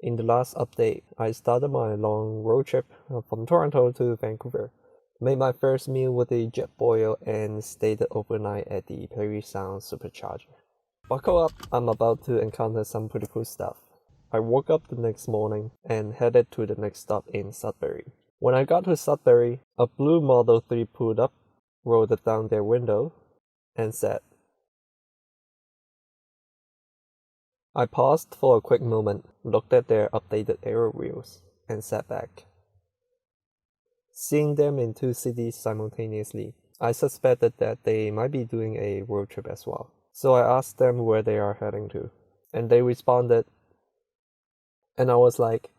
In the last update, I started my long road trip from Toronto to Vancouver, made my first meal with a jet boil, and stayed overnight at the Parry Sound Supercharger. Buckle up, I'm about to encounter some pretty cool stuff. I woke up the next morning and headed to the next stop in Sudbury. When I got to Sudbury, a blue Model 3 pulled up, rolled down their window, and said, I paused for a quick moment, looked at their updated aero wheels, and sat back. Seeing them in two cities simultaneously, I suspected that they might be doing a road trip as well. So I asked them where they are heading to, and they responded, and I was like,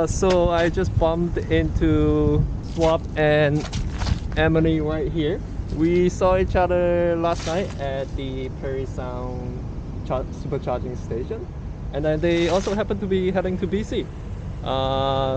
so I just bumped into Swap and Emily right here. We saw each other last night at the Parry Sound supercharging station, and then they also happened to be heading to BC.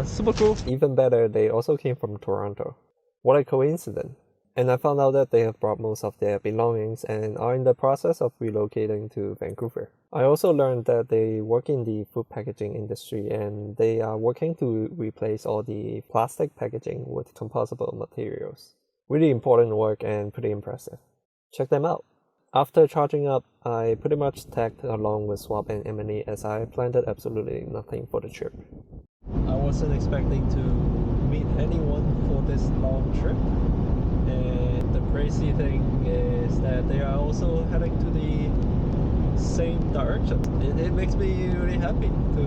Super cool. Even better, they also came from Toronto. What a coincidence. And I found out that they have brought most of their belongings and are in the process of relocating to Vancouver. I also learned that they work in the food packaging industry and they are working to replace all the plastic packaging with compostable materials. Really important work and pretty impressive. Check them out. After charging up, I pretty much tagged along with Swap and Emily as I planned absolutely nothing for the trip. I wasn't expecting to meet anyone for this long trip, and the crazy thing is that they are also heading to the same direction. It makes me really happy to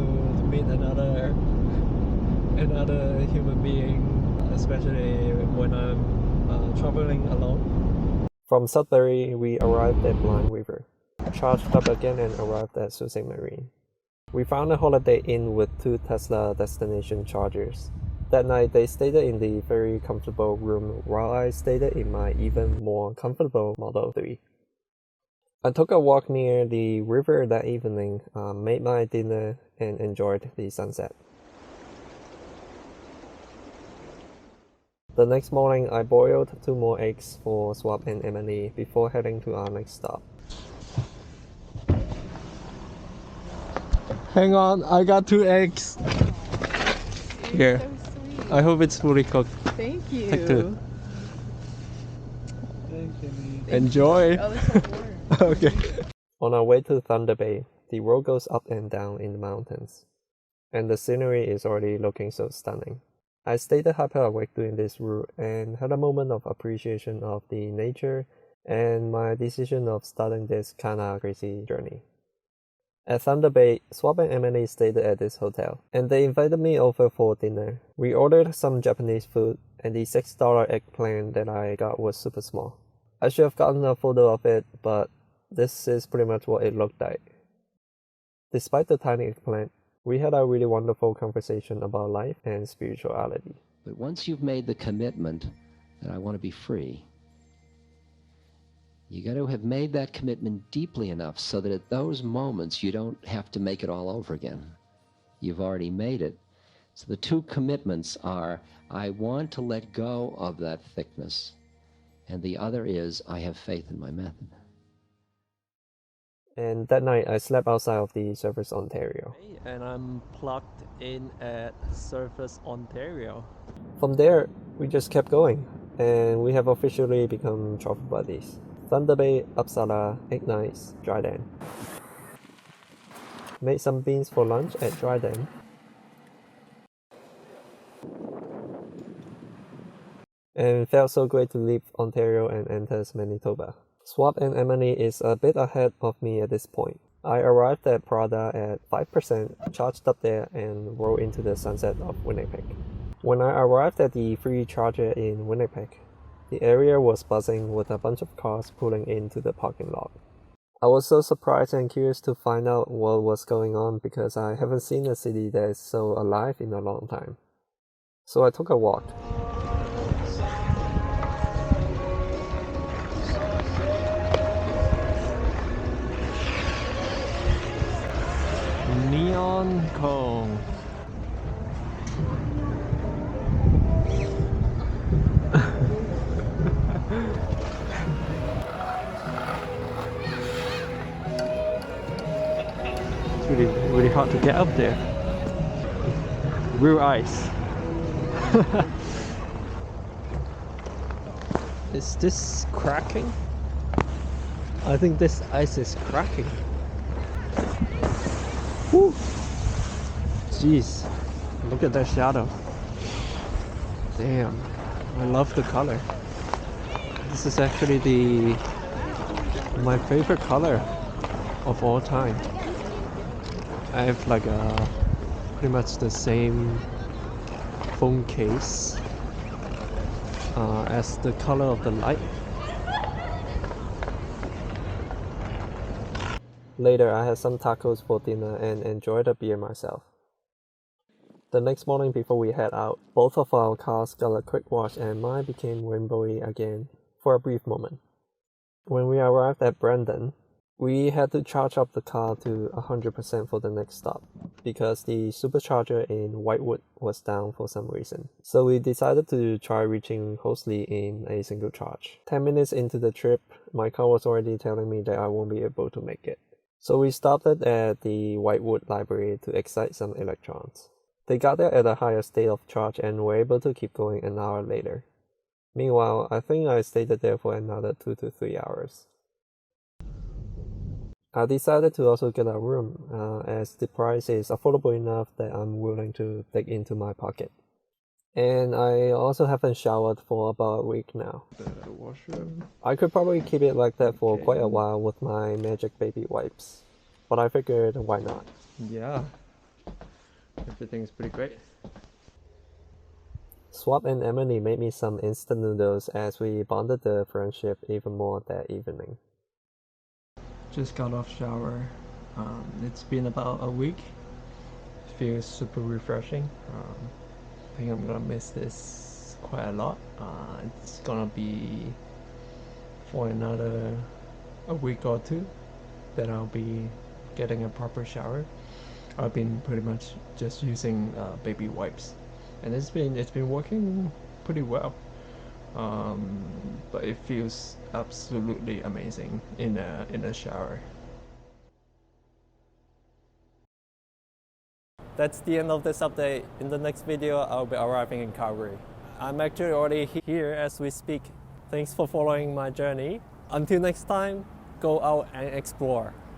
meet another human being, especially when I'm traveling alone. From Sudbury, we arrived at Blind River, charged up again and arrived at Sault Ste. Marie. We found a Holiday Inn with 2 Tesla destination chargers. That night, they stayed in the very comfortable room while I stayed in my even more comfortable Model 3. I took a walk near the river that evening, made my dinner, and enjoyed the sunset. The next morning, I boiled 2 more eggs for Swap and Emily before heading to our next stop. Hang on, I got 2 eggs. Here. So sweet. I hope it's fully cooked. Thank you. Take 2. Thank Enjoy. Oh, it's so warm. Okay. On our way to Thunder Bay, the road goes up and down in the mountains, and the scenery is already looking so stunning. I stayed hyper awake during this route and had a moment of appreciation of the nature and my decision of starting this kinda crazy journey. At Thunder Bay, Swap and Emily stayed at this hotel, and they invited me over for dinner. We ordered some Japanese food, and the $6 eggplant that I got was super small. I should have gotten a photo of it, but this is pretty much what it looked like. Despite the tiny eggplant, we had a really wonderful conversation about life and spirituality. But once you've made the commitment that I want to be free, you got to have made that commitment deeply enough so that at those moments you don't have to make it all over again. You've already made it. So the 2 commitments are, I want to let go of that thickness, and the other is, I have faith in my method. And that night, I slept outside of the Surface Ontario. And I'm plugged in at Surface Ontario. From there, we just kept going, and we have officially become travel buddies. Thunder Bay, Uppsala, 8 nights, Dryden. Made some beans for lunch at Dryden. And felt so great to leave Ontario and enter Manitoba. Swap and Emily is a bit ahead of me at this point. I arrived at Prada at 5%, charged up there, and rolled into the sunset of Winnipeg. When I arrived at the free charger in Winnipeg, the area was buzzing with a bunch of cars pulling into the parking lot. I was so surprised and curious to find out what was going on because I haven't seen a city that is so alive in a long time. So I took a walk. Neon cone. It's really hard to get up there. real ice. Is this cracking? I think this ice is cracking. Woo! Jeez, look at that shadow. Damn, I love the color. This is actually my favorite color of all time. I have like a pretty much the same phone case as the color of the light. Later, I had some tacos for dinner and enjoyed a beer myself. The next morning before we head out, both of our cars got a quick wash and mine became rainbowy again for a brief moment. When we arrived at Brandon, we had to charge up the car to 100% for the next stop because the supercharger in Whitewood was down for some reason. So we decided to try reaching Hoasley in a single charge. 10 minutes into the trip, my car was already telling me that I won't be able to make it. So we stopped at the Whitewood library to excite some electrons. They got there at a higher state of charge and were able to keep going an hour later. Meanwhile, I think I stayed there for another 2 to 3 hours. I decided to also get a room as the price is affordable enough that I'm willing to dig into my pocket. And I also haven't showered for about a week now. The washroom. I could probably keep it like that for quite a while with my magic baby wipes. But I figured, why not? Yeah. Everything's pretty great. Swap and Emily made me some instant noodles as we bonded the friendship even more that evening. Just got off shower. It's been about a week. It feels super refreshing. I think I'm gonna miss this quite a lot. It's gonna be for a week or two that I'll be getting a proper shower. I've been pretty much just using baby wipes, and it's been working pretty well. But it feels absolutely amazing in a shower. That's the end of this update. In the next video, I'll be arriving in Calgary. I'm actually already here as we speak. Thanks for following my journey. Until next time, go out and explore.